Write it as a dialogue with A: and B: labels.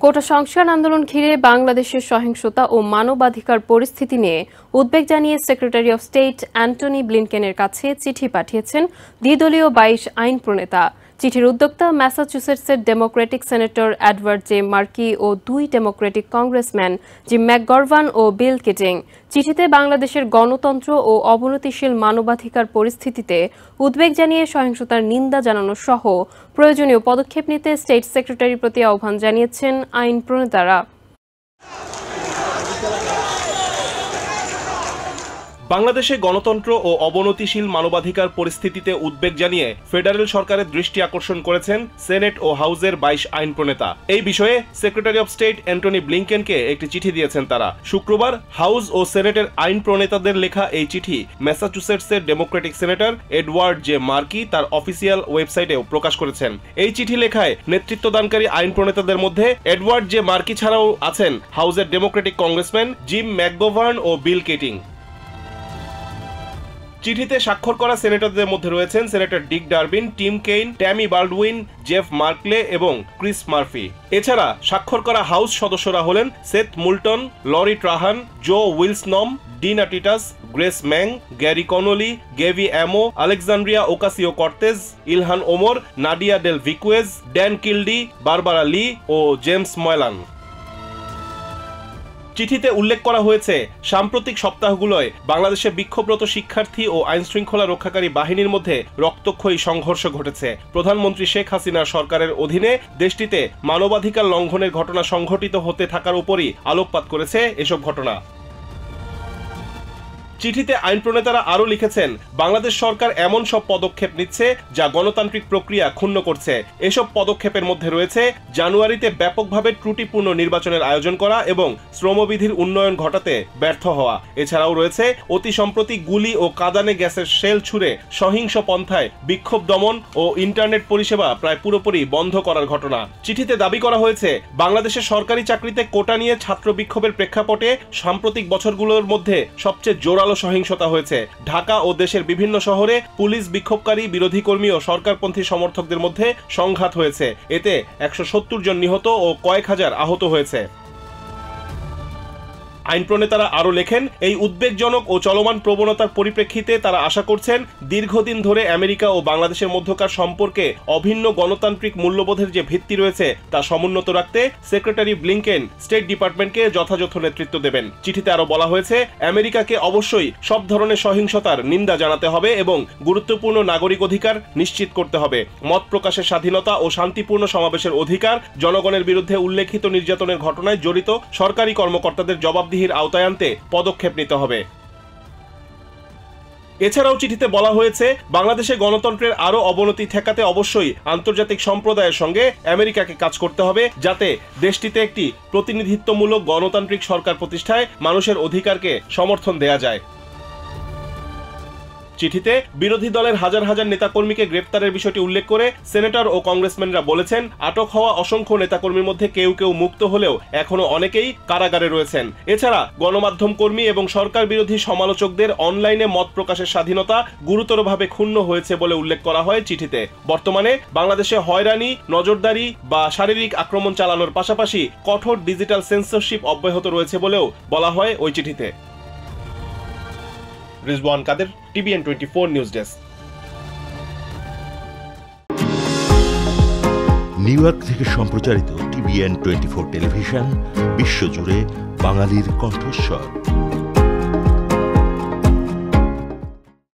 A: কোটা সংস্কার আন্দোলন ঘিরে বাংলাদেশের সহিংসতা ও মানবাধিকার পরিস্থিতি নিয়ে উদ্বেগ জানিয়ে সেক্রেটারি অব স্টেট অ্যান্টনি ব্লিনকেনের কাছে চিঠি পাঠিয়েছেন দ্বিদলীয় ২২ আইন প্রণেতা। চিঠির উদ্যোক্তা ম্যাসাচুসেটসের Democratic senator Edward J Markey ও ২ ডেমোক্রেটিক কংগ্রেসম্যান জিম ম্যাকগভার্ন ও বিল কিটিং। চিঠিতে বাংলাদেশের গণতন্ত্র ও অবনতিশীল মানবাধিকার পরিস্থিতিতে উদ্বেগ জানিয়ে সহিংসতার নিন্দা জানানো সহ প্রয়োজনীয় পদক্ষেপ নিতে স্টেট সেক্রেটারির প্রতি আহ্বান জানিয়েছেন আইন প্রণেতারা।
B: বাংলাদেশে গণতন্ত্র ও অবনতিশীল মানবাধিকার পরিস্থিতিতে উদ্বেগ জানিয়ে ফেডারেল সরকারের দৃষ্টি আকর্ষণ করেছেন সেনেট ও হাউজের ২২ আইন প্রণেতা। এই বিষয়ে সেক্রেটারি অব স্টেট অ্যান্টনি ব্লিনকেনকে একটি চিঠি দিয়েছেন তারা। শুক্রবার হাউজ ও সেনেটের আইন প্রণেতাদের লেখা এই চিঠি ম্যাসাচুসেটসের Democratic senator Edward J Markey তার অফিসিয়াল ওয়েবসাইটেও প্রকাশ করেছেন। এই চিঠি লেখায় নেতৃত্বদানকারী আইন প্রণেতাদের মধ্যে এডওয়ার্ড জে মার্কি ছাড়াও আছেন হাউজের ডেমোক্রেটিক কংগ্রেসম্যান জিম ম্যাকগভার্ন ও বিল কিটিং। চিঠিতে স্বাক্ষর করা সেনেটরদের মধ্যে রয়েছেন senator Dick Durbin, Tim Kaine, Tammy Baldwin, Jeff Merkley এবং ক্রিস মার্ফি। এছাড়া স্বাক্ষর করা হাউস সদস্যরা হলেন Seth Moulton, Lori Trahan, Joe Wilson, Dina Titus, Grace Meng, Gary Connolly, Gabe Amo, Alexandria Ocasio Cortez, Ilhan Omar, Nydia Velázquez, Dan Kildee, Barbara Lee ও James Moylan. চিঠিতে উল্লেখ করা হয়েছে, সাম্প্রতিক সপ্তাহগুলোয় বাংলাদেশে বিক্ষোভরত শিক্ষার্থী ও আইনশৃঙ্খলা রক্ষাকারী বাহিনীর মধ্যে রক্তক্ষয়ী সংঘর্ষ ঘটেছে। প্রধানমন্ত্রী শেখ হাসিনার সরকারের অধীনে দেশটিতে মানবাধিকার লঙ্ঘনের ঘটনা সংঘটিত হতে থাকার উপরই আলোকপাত করেছে এসব ঘটনা। চিঠিতে আইন প্রণেতারা আরও লিখেছেন, বাংলাদেশ সরকার এমন সব পদক্ষেপ নিচ্ছে যা গণতান্ত্রিক প্রক্রিয়া ক্ষুণ্ণ করছে। এসব পদক্ষেপের মধ্যে রয়েছে জানুয়ারিতে ব্যাপকভাবে ত্রুটিপূর্ণ নির্বাচনের আয়োজন করা এবং শ্রমবিধির উন্নয়ন ঘটাতে ব্যর্থ হওয়া। এছাড়াও রয়েছে অতি সম্প্রতি গুলি ও কাঁদানে গ্যাসের শেল ছুড়ে সহিংস পন্থায় বিক্ষোভ দমন ও ইন্টারনেট পরিষেবা প্রায় পুরোপুরি বন্ধ করার ঘটনা। চিঠিতে দাবি করা হয়েছে, বাংলাদেশের সরকারি চাকরিতে কোটা নিয়ে ছাত্র বিক্ষোভের প্রেক্ষাপটে সাম্প্রতিক বছরগুলোর মধ্যে সবচেয়ে জোরালো সহিংসতা হয়েছে। ঢাকা ও দেশের বিভিন্ন শহরে পুলিশ, বিক্ষোভকারী, বিরোধী কর্মী ও সরকারপন্থী সমর্থকদের মধ্যে সংঘাত হয়েছে। এতে ১৭০ জন নিহত ও কয়েক হাজার আহত হয়েছে। আইন প্রণেতারা আরও লেখেন, এই উদ্বেগজনক ও চলমান প্রবণতার পরিপ্রেক্ষিতে তারা আশা করছেন দীর্ঘদিন ধরে আমেরিকা ও বাংলাদেশের মধ্যকার সম্পর্কে অভিন্ন গণতান্ত্রিক মূল্যবোধের যে ভিত্তি রয়েছে তা সমুন্নত রাখতে সেক্রেটারি ব্লিনকেন স্টেট ডিপার্টমেন্টকে যথাযথ নেতৃত্ব দেবেন। চিঠিতে আরও বলা হয়েছে, আমেরিকাকে অবশ্যই সব ধরনের সহিংসতার নিন্দা জানাতে হবে এবং গুরুত্বপূর্ণ নাগরিক অধিকার নিশ্চিত করতে হবে। মত প্রকাশের স্বাধীনতা ও শান্তিপূর্ণ সমাবেশের অধিকার, জনগণের বিরুদ্ধে উল্লেখিত নির্যাতনের ঘটনায় জড়িত সরকারি কর্মকর্তাদের জবাবদিহির আওতায় আনতে পদক্ষেপ নিতে হবে। এছাড়াও চিঠিতে বলা হয়েছে, বাংলাদেশে গণতন্ত্রের আরও অবনতি ঠেকাতে অবশ্যই আন্তর্জাতিক সম্প্রদায়ের সঙ্গে আমেরিকাকে কাজ করতে হবে, যাতে দেশটিতে একটি প্রতিনিধিত্বমূলক গণতান্ত্রিক সরকার প্রতিষ্ঠায় মানুষের অধিকারকে সমর্থন দেয়া যায়। চিঠিতে বিরোধী দলের হাজার হাজার নেতাকর্মীকে গ্রেপ্তারের বিষয়টি উল্লেখ করে সেনেটর ও কংগ্রেসম্যানরা বলেছেন, আটক হওয়া অসংখ্য নেতাকর্মীর মধ্যে কেউ কেউ মুক্ত হলেও এখনো অনেকেই কারাগারে রয়েছেন। এছাড়া গণমাধ্যম কর্মী এবং সরকার বিরোধী সমালোচকদের অনলাইনে মত প্রকাশের স্বাধীনতা গুরুতরভাবে ক্ষুণ্ণ হয়েছে বলে উল্লেখ করা হয় চিঠিতে। বর্তমানে বাংলাদেশে হয়রানি, নজরদারি বা শারীরিক আক্রমণ চালানোর পাশাপাশি কঠোর ডিজিটাল সেন্সরশিপ অব্যাহত রয়েছে বলেও বলা হয় ওই চিঠিতে। রিজওয়ান কাদের, TVN 24 news desk.
C: New York থেকে সম্প্রচারিত TVN 24 টেলিভিশন বিশ্বজুড়ে বাঙালির কণ্ঠস্বর।